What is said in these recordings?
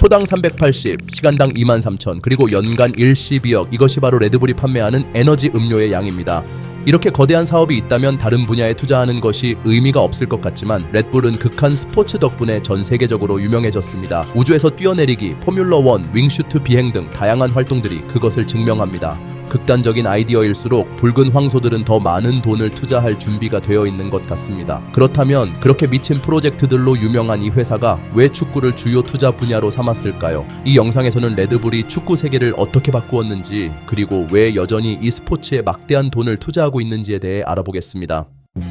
초당 380, 시간당 23,000, 그리고 연간 12억, 이것이 바로 레드불이 판매하는 에너지 음료의 양입니다. 이렇게 거대한 사업이 있다면 다른 분야에 투자하는 것이 의미가 없을 것 같지만 레드불은 극한 스포츠 덕분에 전 세계적으로 유명해졌습니다. 우주에서 뛰어내리기, 포뮬러1, 윙슈트 비행 등 다양한 활동들이 그것을 증명합니다. 극단적인 아이디어일수록 붉은 황소들은 더 많은 돈을 투자할 준비가 되어 있는 것 같습니다. 그렇다면 그렇게 미친 프로젝트들로 유명한 이 회사가 왜 축구를 주요 투자 분야로 삼았을까요? 이 영상에서는 레드불이 축구 세계를 어떻게 바꾸었는지, 그리고 왜 여전히 이 스포츠에 막대한 돈을 투자하고 있는지에 대해 알아보겠습니다.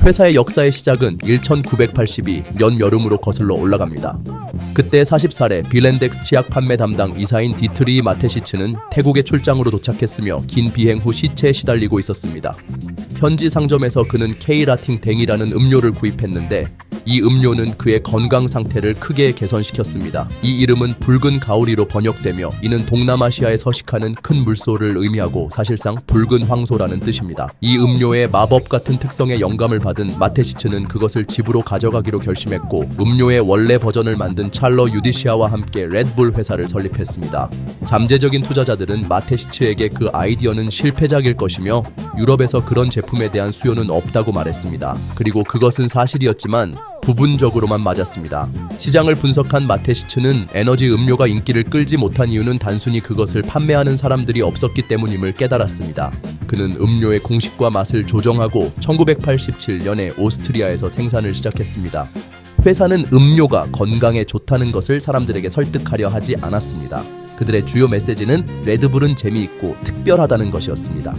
회사의 역사의 시작은 1982 연여름으로 거슬러 올라갑니다. 그때 40살의 빌렌덱스 치약 판매 담당 이사인 디트리 마테시츠는 태국에 출장으로 도착했으며 긴 비행 후 시체에 시달리고 있었습니다. 현지 상점에서 그는 K-라팅댕이라는 음료를 구입했는데 이 음료는 그의 건강 상태를 크게 개선시켰습니다. 이 이름은 붉은 가오리로 번역되며 이는 동남아시아에 서식하는 큰 물소를 의미하고 사실상 붉은 황소라는 뜻입니다. 이 음료의 마법 같은 특성에 영감을 받은 마테시츠는 그것을 집으로 가져가기로 결심했고 음료의 원래 버전을 만든 찰러 유디시아와 함께 레드불 회사를 설립했습니다. 잠재적인 투자자들은 마테시츠에게 그 아이디어는 실패작일 것이며 유럽에서 그런 제품에 대한 수요는 없다고 말했습니다. 그리고 그것은 사실이었지만 부분적으로만 맞았습니다. 시장을 분석한 마테시츠는 에너지 음료가 인기를 끌지 못한 이유는 단순히 그것을 판매하는 사람들이 없었기 때문임을 깨달았습니다. 그는 음료의 공식과 맛을 조정하고 1987년에 오스트리아에서 생산을 시작했습니다. 회사는 음료가 건강에 좋다는 것을 사람들에게 설득하려 하지 않았습니다. 그들의 주요 메시지는 레드불은 재미있고 특별하다는 것이었습니다.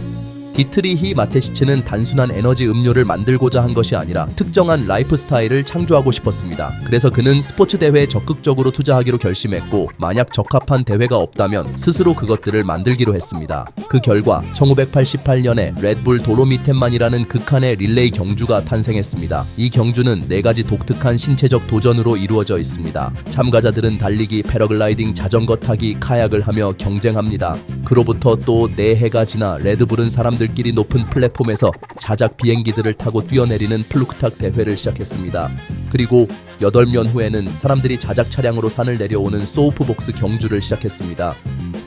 디트리히 마테시츠는 단순한 에너지 음료를 만들고자 한 것이 아니라 특정한 라이프 스타일을 창조하고 싶었습니다. 그래서 그는 스포츠 대회에 적극적으로 투자하기로 결심했고 만약 적합한 대회가 없다면 스스로 그것들을 만들기로 했습니다. 그 결과 1988년에 레드불 도로미텐만이라는 극한의 릴레이 경주가 탄생했습니다. 이 경주는 4가지 독특한 신체적 도전으로 이루어져 있습니다. 참가자들은 달리기, 패러글라이딩, 자전거 타기, 카약을 하며 경쟁합니다. 그로부터 또 4해가 지나 레드불은 사람들끼리 높은 플랫폼에서 자작 비행기들을 타고 뛰어내리는 플루크탁 대회를 시작했습니다. 그리고 8년 후에는 사람들이 자작 차량으로 산을 내려오는 소프복스 경주를 시작했습니다.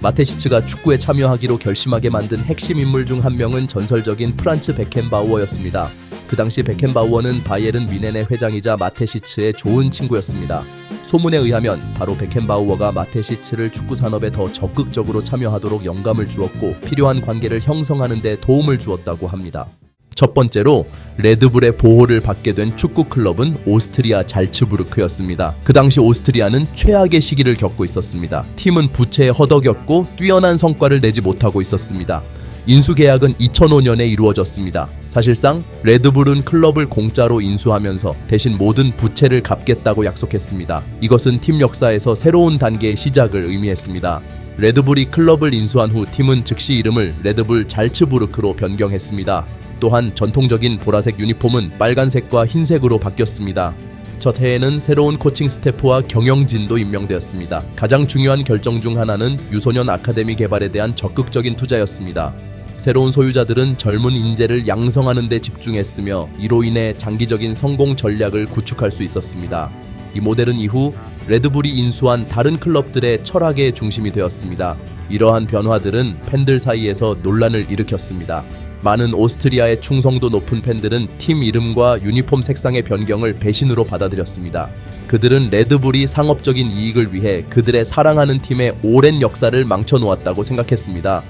마테시츠가 축구에 참여하기로 결심하게 만든 핵심 인물 중 한 명은 전설적인 프란츠 베켄바우어였습니다. 그 당시 베켄바우어는 바이에른 뮌헨의 회장이자 마테시츠의 좋은 친구였습니다. 소문에 의하면 바로 베켄바우어가 마테시츠를 축구 산업에 더 적극적으로 참여하도록 영감을 주었고 필요한 관계를 형성하는 데 도움을 주었다고 합니다. 첫 번째로 레드불의 보호를 받게 된 축구 클럽은 오스트리아 잘츠부르크였습니다. 그 당시 오스트리아는 최악의 시기를 겪고 있었습니다. 팀은 부채에 허덕였고 뛰어난 성과를 내지 못하고 있었습니다. 인수계약은 2005년에 이루어졌습니다. 사실상 레드불은 클럽을 공짜로 인수하면서 대신 모든 부채를 갚겠다고 약속했습니다. 이것은 팀 역사에서 새로운 단계의 시작을 의미했습니다. 레드불이 클럽을 인수한 후 팀은 즉시 이름을 레드불 잘츠부르크로 변경했습니다. 또한 전통적인 보라색 유니폼은 빨간색과 흰색으로 바뀌었습니다. 첫 해에는 새로운 코칭 스태프와 경영진도 임명되었습니다. 가장 중요한 결정 중 하나는 유소년 아카데미 개발에 대한 적극적인 투자였습니다. 새로운 소유자들은 젊은 인재를 양성하는 데 집중했으며 이로 인해 장기적인 성공 전략을 구축할 수 있었습니다. 이 모델은 이후 레드불이 인수한 다른 클럽들의 철학의 중심이 되었습니다. 이러한 변화들은 팬들 사이에서 논란을 일으켰습니다. 많은 오스트리아의 충성도 높은 팬들은 팀 이름과 유니폼 색상의 변경을 배신으로 받아들였습니다. 그들은 레드불이 상업적인 이익을 위해 그들의 사랑하는 팀의 오랜 역사를 망쳐놓았다고 생각했습니다.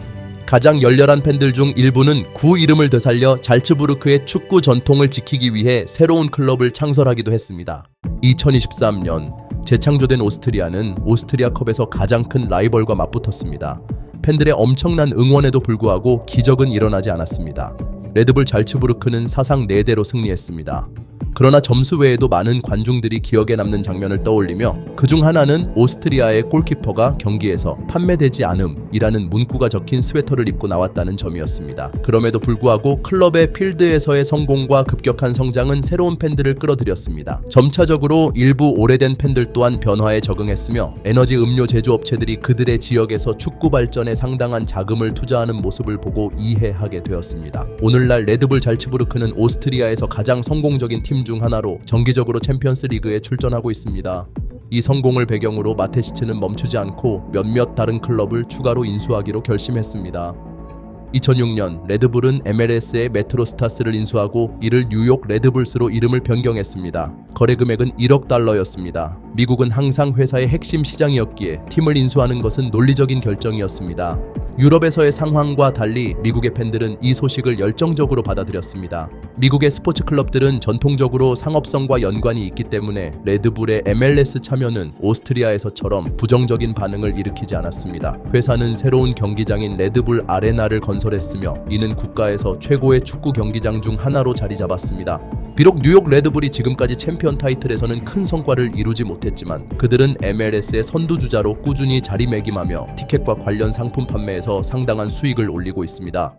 가장 열렬한 팬들 중 일부는 구 이름을 되살려 잘츠부르크의 축구 전통을 지키기 위해 새로운 클럽을 창설하기도 했습니다. 2023년 재창조된 오스트리아는 오스트리아컵에서 가장 큰 라이벌과 맞붙었습니다. 팬들의 엄청난 응원에도 불구하고 기적은 일어나지 않았습니다. 레드불 잘츠부르크는 사상 4대로 승리했습니다. 그러나 점수 외에도 많은 관중들이 기억에 남는 장면을 떠올리며 그중 하나는 오스트리아의 골키퍼가 경기에서 판매되지 않음이라는 문구가 적힌 스웨터를 입고 나왔다는 점이었습니다. 그럼에도 불구하고 클럽의 필드에서의 성공과 급격한 성장은 새로운 팬들을 끌어들였습니다. 점차적으로 일부 오래된 팬들 또한 변화에 적응했으며 에너지 음료 제조업체들이 그들의 지역에서 축구 발전에 상당한 자금을 투자하는 모습을 보고 이해하게 되었습니다. 오늘날 레드불 잘츠부르크는 오스트리아에서 가장 성공적인 팀 중 하나로 정기적으로 챔피언스 리그에 출전하고 있습니다. 이 성공을 배경으로 마테시츠는 멈추지 않고 몇몇 다른 클럽을 추가로 인수하기로 결심했습니다. 2006년 레드불은 MLS의 메트로스타스를 인수하고 이를 뉴욕 레드불스로 이름을 변경했습니다. 거래 금액은 1억 달러였습니다. 미국은 항상 회사의 핵심 시장이었기에 팀을 인수하는 것은 논리적인 결정이었습니다. 유럽에서의 상황과 달리 미국의 팬들은 이 소식을 열정적으로 받아들였습니다. 미국의 스포츠 클럽들은 전통적으로 상업성과 연관이 있기 때문에 레드불의 MLS 참여는 오스트리아에서처럼 부정적인 반응을 일으키지 않았습니다. 회사는 새로운 경기장인 레드불 아레나를 건설했으며 이는 국가에서 최고의 축구 경기장 중 하나로 자리 잡았습니다. 비록 뉴욕 레드불이 지금까지 챔피언 타이틀에서는 큰 성과를 이루지 못했지만 그들은 MLS의 선두주자로 꾸준히 자리매김하며 티켓과 관련 상품 판매에서 상당한 수익을 올리고 있습니다.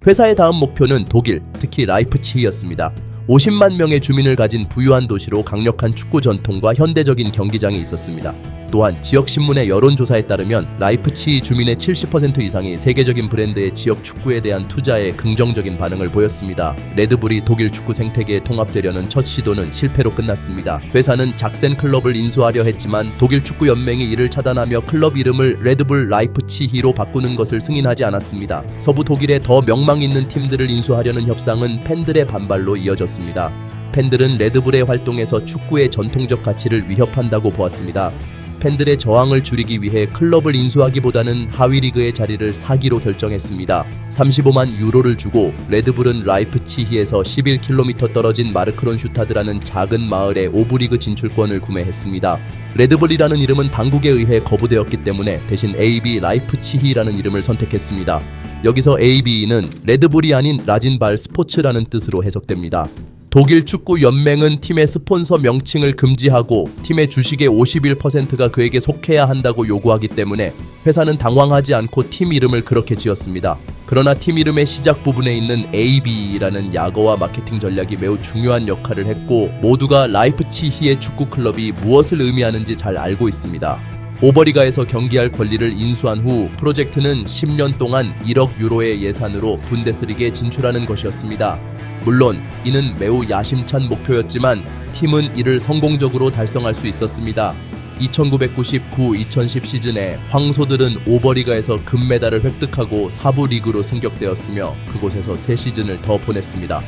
회사의 다음 목표는 독일, 특히 라이프치히였습니다. 50만 명의 주민을 가진 부유한 도시로 강력한 축구 전통과 현대적인 경기장이 있었습니다. 또한 지역 신문의 여론조사에 따르면 라이프치히 주민의 70% 이상이 세계적인 브랜드의 지역 축구에 대한 투자에 긍정적인 반응을 보였습니다. 레드불이 독일 축구 생태계에 통합되려는 첫 시도는 실패로 끝났습니다. 회사는 작센 클럽을 인수하려 했지만 독일 축구 연맹이 이를 차단하며 클럽 이름을 레드불 라이프치히로 바꾸는 것을 승인하지 않았습니다. 서부 독일의 더 명망 있는 팀들을 인수하려는 협상은 팬들의 반발로 이어졌습니다. 팬들은 레드불의 활동에서 축구의 전통적 가치를 위협한다고 보았습니다. 팬들의 저항을 줄이기 위해 클럽을 인수하기보다는 하위 리그의 자리를 사기로 결정했습니다. 35만 유로를 주고 레드불은 라이프치히에서 11km 떨어진 마르크론슈타드라는 작은 마을의 5부 리그 진출권을 구매했습니다. 레드불이라는 이름은 당국에 의해 거부되었기 때문에 대신 AB 라이프치히라는 이름을 선택했습니다. 여기서 AB는 레드불이 아닌 라진발 스포츠라는 뜻으로 해석됩니다. 독일 축구 연맹은 팀의 스폰서 명칭을 금지하고 팀의 주식의 51%가 그에게 속해야 한다고 요구하기 때문에 회사는 당황하지 않고 팀 이름을 그렇게 지었습니다. 그러나 팀 이름의 시작 부분에 있는 AB라는 약어와 마케팅 전략이 매우 중요한 역할을 했고 모두가 라이프치히의 축구 클럽이 무엇을 의미하는지 잘 알고 있습니다. 오버리가에서 경기할 권리를 인수한 후 프로젝트는 10년 동안 1억 유로의 예산으로 분데스리그에 진출하는 것이었습니다. 물론 이는 매우 야심찬 목표였지만 팀은 이를 성공적으로 달성할 수 있었습니다. 1999-2010 시즌에 황소들은 오버리가에서 금메달을 획득하고 4부 리그로 승격되었으며 그곳에서 3시즌을 더 보냈습니다.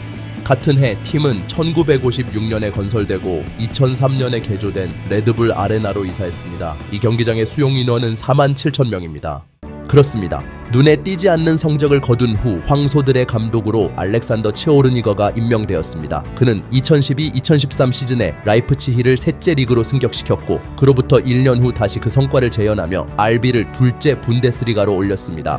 같은 해 팀은 1956년에 건설되고 2003년에 개조된 레드불 아레나로 이사했습니다. 이 경기장의 수용 인원은 47,000명입니다. 그렇습니다. 눈에 띄지 않는 성적을 거둔 후 황소들의 감독으로 알렉산더 치오르니거가 임명되었습니다. 그는 2012-2013 시즌에 라이프치히를 셋째 리그로 승격시켰고 그로부터 1년 후 다시 그 성과를 재현하며 RB를 둘째 분데스리가로 올렸습니다.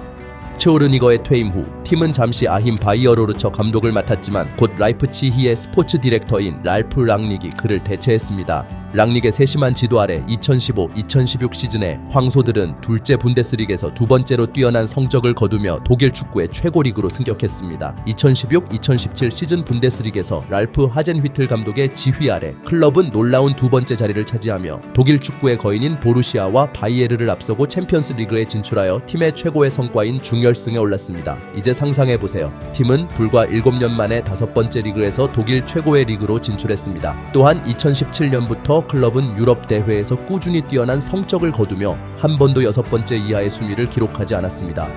치오르니거의 퇴임 후 팀은 잠시 아힘 바이어로르처 감독을 맡았지만 곧 라이프치히의 스포츠 디렉터인 랄프 랑닉이 그를 대체했습니다. 랑닉의 세심한 지도 아래 2015-2016 시즌에 황소들은 둘째 분데스리그에서 두 번째로 뛰어난 성적을 거두며 독일 축구의 최고 리그로 승격했습니다. 2016-2017 시즌 분데스리그에서 랄프 하젠휘틀 감독의 지휘 아래 클럽은 놀라운 두 번째 자리를 차지하며 독일 축구의 거인인 보루시아와 바이에르를 앞서고 챔피언스 리그에 진출하여 팀의 최고의 성과인 중결승에 올랐습니다. 이제 상상해보세요. 팀은 불과 7년 만에 5번째 리그에서 독일 최고의 리그로 진출했습니다. 또한 2017년부터 클럽은 유럽 대회에서 꾸준히 뛰어난 성적을 거두며 한 번도 6번째 이하의 순위를 기록하지 않았습니다.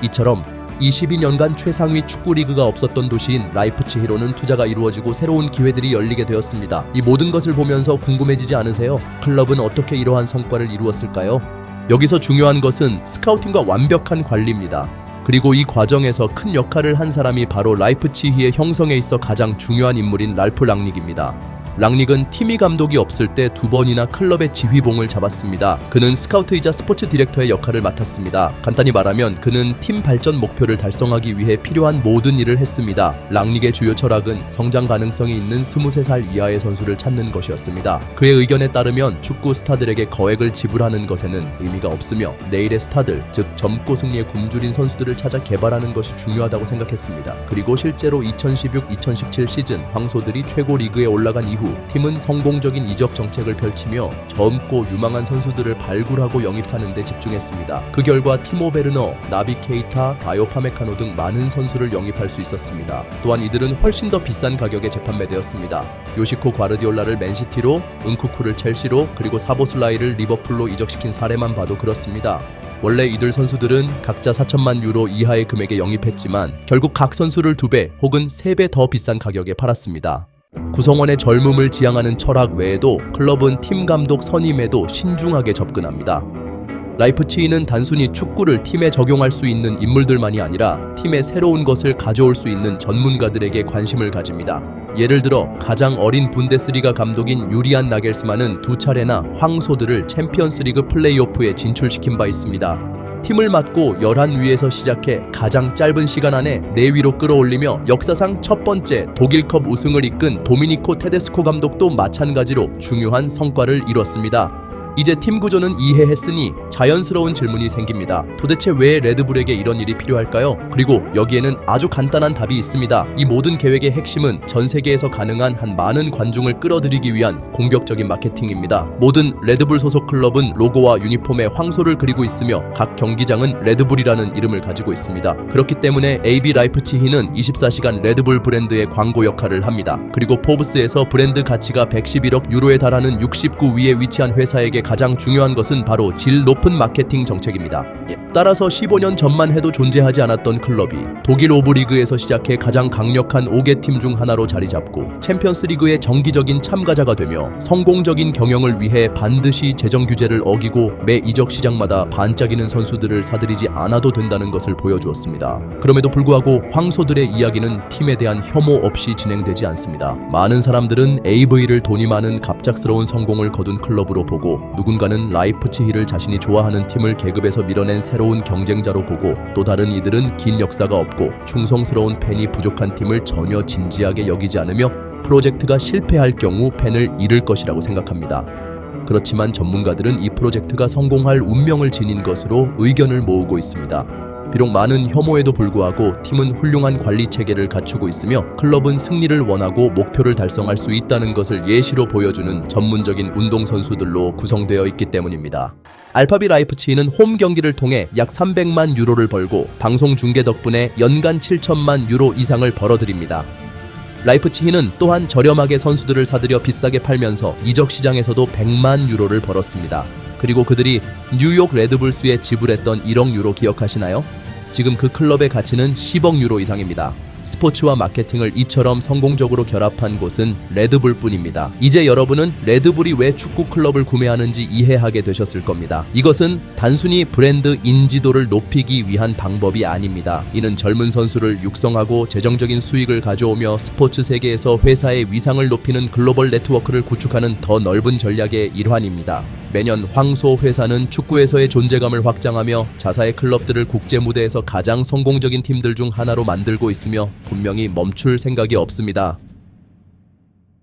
이처럼 22년간 최상위 축구 리그가 없었던 도시인 라이프치히로는 투자가 이루어지고 새로운 기회들이 열리게 되었습니다. 이 모든 것을 보면서 궁금해지지 않으세요? 클럽은 어떻게 이러한 성과를 이루었을까요? 여기서 중요한 것은 스카우팅과 완벽한 관리입니다. 그리고 이 과정에서 큰 역할을 한 사람이 바로 라이프치히의 형성에 있어 가장 중요한 인물인 랄프 랑닉입니다. 랑닉은 팀이 감독이 없을 때 2번이나 클럽의 지휘봉을 잡았습니다. 그는 스카우트이자 스포츠 디렉터의 역할을 맡았습니다. 간단히 말하면 그는 팀 발전 목표를 달성하기 위해 필요한 모든 일을 했습니다. 랑닉의 주요 철학은 성장 가능성이 있는 23살 이하의 선수를 찾는 것이었습니다. 그의 의견에 따르면 축구 스타들에게 거액을 지불하는 것에는 의미가 없으며 내일의 스타들, 즉 젊고 승리에 굶주린 선수들을 찾아 개발하는 것이 중요하다고 생각했습니다. 그리고 실제로 2016-2017 시즌 황소들이 최고 리그에 올라간 이후 이후 팀은 성공적인 이적 정책을 펼치며 젊고 유망한 선수들을 발굴하고 영입하는 데 집중했습니다. 그 결과 티모 베르너, 나비 케이타, 바요 파메카노 등 많은 선수를 영입할 수 있었습니다. 또한 이들은 훨씬 더 비싼 가격에 재판매되었습니다. 요시코 과르디올라를 맨시티로, 은쿠쿠를 첼시로, 그리고 사보슬라이를 리버풀로 이적시킨 사례만 봐도 그렇습니다. 원래 이들 선수들은 각자 4천만 유로 이하의 금액에 영입했지만 결국 각 선수를 2배 혹은 3배 더 비싼 가격에 팔았습니다. 구성원의 젊음을 지향하는 철학 외에도 클럽은 팀 감독 선임에도 신중하게 접근합니다. 라이프치히는 단순히 축구를 팀에 적용할 수 있는 인물들만이 아니라 팀에 새로운 것을 가져올 수 있는 전문가들에게 관심을 가집니다. 예를 들어 가장 어린 분데스리가 감독인 유리안 나겔스만은 2차례나 황소들을 챔피언스리그 플레이오프에 진출시킨 바 있습니다. 팀을 맡고 11위에서 시작해 가장 짧은 시간 안에 4위로 끌어올리며 역사상 첫 번째 독일컵 우승을 이끈 도미니코 테데스코 감독도 마찬가지로 중요한 성과를 이뤘습니다. 이제 팀 구조는 이해했으니 자연스러운 질문이 생깁니다. 도대체 왜 레드불에게 이런 일이 필요할까요? 그리고 여기에는 아주 간단한 답이 있습니다. 이 모든 계획의 핵심은 전 세계에서 가능한 한 많은 관중을 끌어들이기 위한 공격적인 마케팅입니다. 모든 레드불 소속 클럽은 로고와 유니폼에 황소를 그리고 있으며 각 경기장은 레드불이라는 이름을 가지고 있습니다. 그렇기 때문에 AB 라이프치히는 24시간 레드불 브랜드의 광고 역할을 합니다. 그리고 포브스에서 브랜드 가치가 111억 유로에 달하는 69위에 위치한 회사에게 가장 중요한 것은 바로 질 높은 마케팅 정책입니다. 따라서 15년 전만 해도 존재하지 않았던 클럽이 독일 오브리그에서 시작해 가장 강력한 5개 팀 중 하나로 자리 잡고 챔피언스리그의 정기적인 참가자가 되며 성공적인 경영을 위해 반드시 재정 규제를 어기고 매 이적 시장마다 반짝이는 선수들을 사들이지 않아도 된다는 것을 보여주었습니다. 그럼에도 불구하고 황소들의 이야기는 팀에 대한 혐오 없이 진행되지 않습니다. 많은 사람들은 AV를 돈이 많은 갑작스러운 성공을 거둔 클럽으로 보고 누군가는 라이프치히를 자신이 좋아하는 팀을 계급에서 밀어낸 새로운 경쟁자로 보고 또 다른 이들은 긴 역사가 없고 충성스러운 팬이 부족한 팀을 전혀 진지하게 여기지 않으며 프로젝트가 실패할 경우 팬을 잃을 것이라고 생각합니다. 그렇지만 전문가들은 이 프로젝트가 성공할 운명을 지닌 것으로 의견을 모으고 있습니다. 비록 많은 혐오에도 불구하고 팀은 훌륭한 관리 체계를 갖추고 있으며 클럽은 승리를 원하고 목표를 달성할 수 있다는 것을 예시로 보여주는 전문적인 운동선수들로 구성되어 있기 때문입니다. 알파비 라이프치히는 홈 경기를 통해 약 300만 유로를 벌고 방송 중계 덕분에 연간 7천만 유로 이상을 벌어들입니다. 라이프치히는 또한 저렴하게 선수들을 사들여 비싸게 팔면서 이적 시장에서도 100만 유로를 벌었습니다. 그리고 그들이 뉴욕 레드불스에 지불했던 1억 유로 기억하시나요? 지금 그 클럽의 가치는 10억 유로 이상입니다. 스포츠와 마케팅을 이처럼 성공적으로 결합한 곳은 레드불뿐입니다. 이제 여러분은 레드불이 왜 축구 클럽을 구매하는지 이해하게 되셨을 겁니다. 이것은 단순히 브랜드 인지도를 높이기 위한 방법이 아닙니다. 이는 젊은 선수를 육성하고 재정적인 수익을 가져오며 스포츠 세계에서 회사의 위상을 높이는 글로벌 네트워크를 구축하는 더 넓은 전략의 일환입니다. 매년 황소 회사는 축구에서의 존재감을 확장하며 자사의 클럽들을 국제 무대에서 가장 성공적인 팀들 중 하나로 만들고 있으며 분명히 멈출 생각이 없습니다.